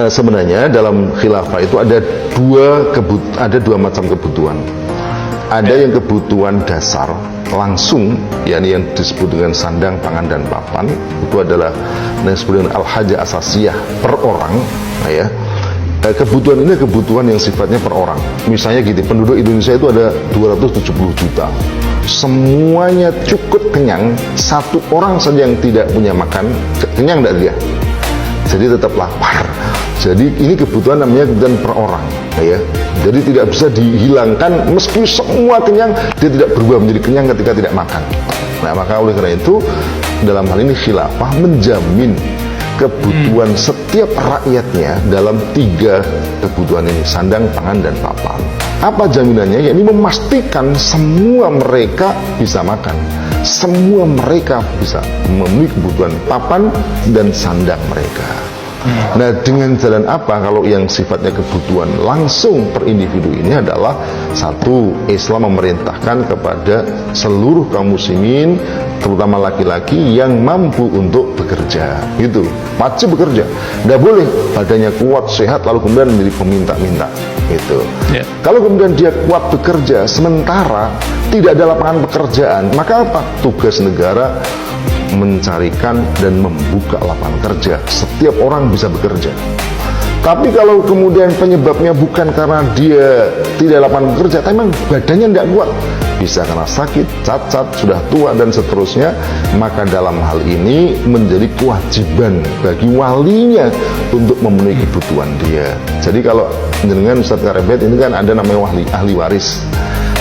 sebenarnya dalam khilafah itu ada dua macam kebutuhan. Ada yang kebutuhan dasar langsung, yakni yang disebut dengan sandang, pangan, dan papan. Itu adalah yang disebut dengan al-hajah asasiyah per orang, ya. Kebutuhan ini kebutuhan yang sifatnya per orang. Misalnya gitu, penduduk Indonesia itu ada 270 juta. Semuanya cukup kenyang, satu orang saja yang tidak punya makan, kenyang tidak dia? Jadi tetap lapar. Jadi ini kebutuhan namanya kebutuhan per orang, ya. Jadi tidak bisa dihilangkan, meski semua kenyang, dia tidak berubah menjadi kenyang ketika tidak makan. Nah, maka oleh karena itu dalam hal ini khilafah menjamin kebutuhan setiap rakyatnya dalam 3 kebutuhan ini, sandang, pangan, dan papan. Apa jaminannya? Yakni memastikan semua mereka bisa makan, semua mereka bisa memenuhi kebutuhan papan dan sandang mereka. Nah, dengan jalan apa? Kalau yang sifatnya kebutuhan langsung per individu ini adalah satu, Islam memerintahkan kepada seluruh kaum muslimin, terutama laki-laki yang mampu untuk bekerja, gitu, wajib bekerja. Tidak boleh badannya kuat, sehat, lalu kemudian menjadi peminta-minta, gitu. Kalau kemudian dia kuat bekerja, sementara tidak ada lapangan pekerjaan, maka apa? Tugas negara mencarikan dan membuka lapangan kerja. Setiap orang bisa bekerja. Tapi kalau kemudian penyebabnya bukan karena dia tidak lapangan bekerja, tapi memang badannya tidak kuat, bisa karena sakit, cacat, sudah tua, dan seterusnya, maka dalam hal ini menjadi kewajiban bagi walinya untuk memenuhi kebutuhan dia. Jadi kalau dengan Ustaz Karebet ini kan ada namanya ahli waris.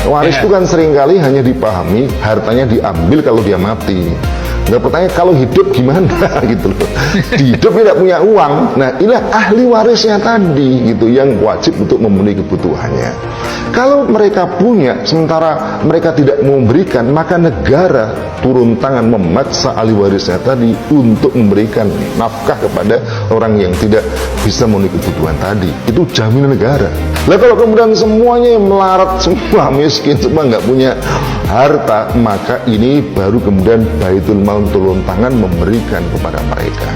Waris itu kan seringkali hanya dipahami hartanya diambil kalau dia mati. Nggak bertanya kalau hidup gimana gitu loh. Hidup tidak punya uang. Nah, inilah ahli warisnya tadi gitu yang wajib untuk memenuhi kebutuhannya. Kalau mereka punya sementara mereka tidak mau memberikan, maka negara turun tangan memaksa ahli warisnya tadi untuk memberikan nafkah kepada orang yang tidak bisa memenuhi kebutuhan tadi. Itu jaminan negara. Lah kalau kemudian semuanya melarat, semua miskin, semua nggak punya harta, maka ini baru kemudian Baitul Mal turun tangan memberikan kepada mereka.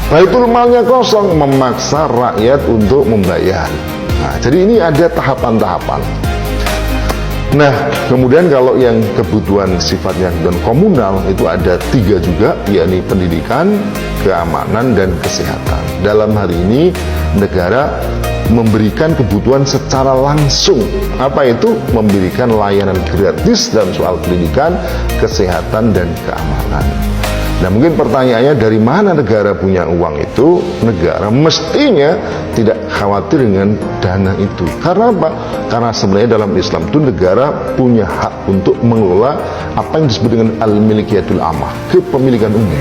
Baitul Malnya kosong, memaksa rakyat untuk membayar. Nah, jadi ini ada tahapan-tahapan. Nah, kemudian kalau yang kebutuhan sifatnya kebutuhan komunal itu ada 3 juga, yakni pendidikan, keamanan, dan kesehatan. Dalam hal ini negara memberikan kebutuhan secara langsung. Apa itu? Memberikan layanan gratis dalam soal pendidikan, kesehatan, dan keamanan. Nah, mungkin pertanyaannya dari mana negara punya uang itu? Negara mestinya tidak khawatir dengan dana itu. Karena apa? Karena sebenarnya dalam Islam itu negara punya hak untuk mengelola apa yang disebut dengan al-milikiyatul ammah, kepemilikan umum.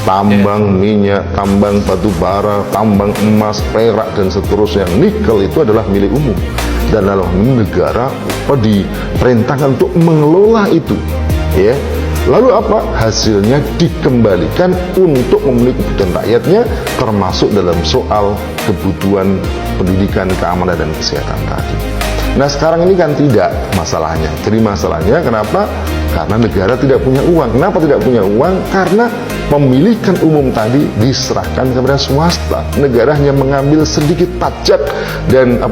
Tambang minyak, tambang batu bara, tambang emas, perak, dan seterusnya, nikel itu adalah milik umum. Dan dalam negara diperintahkan untuk mengelola itu, ya. Lalu apa? Hasilnya dikembalikan untuk memenuhi kebutuhan rakyatnya, termasuk dalam soal kebutuhan pendidikan, keamanan, dan kesehatan tadi. Nah, sekarang ini kan tidak masalahnya. Jadi masalahnya kenapa? Karena negara tidak punya uang. Kenapa tidak punya uang? Karena pemilikan umum tadi diserahkan kepada swasta. Negara hanya mengambil sedikit pajak dan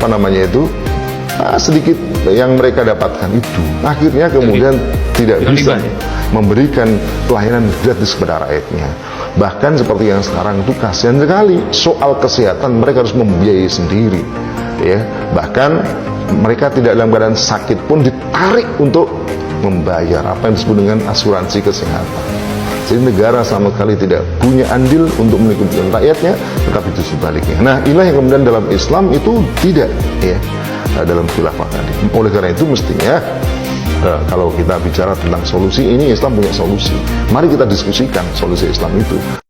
sedikit yang mereka dapatkan itu. Akhirnya kemudian tidak bisa memberikan pelayanan gratis kepada rakyatnya. Bahkan seperti yang sekarang itu kasihan sekali, soal kesehatan mereka harus membiayai sendiri, ya. Bahkan mereka tidak dalam keadaan sakit pun ditarik untuk membayar apa yang disebut dengan asuransi kesehatan. Jadi negara sama sekali tidak punya andil untuk memenuhi kebutuhan rakyatnya, tetapi itu sebaliknya. Nah, inilah yang kemudian dalam Islam itu tidak, ya, dalam khilafah tadi. Oleh karena itu mestinya kalau kita bicara tentang solusi, ini Islam punya solusi. Mari kita diskusikan solusi Islam itu.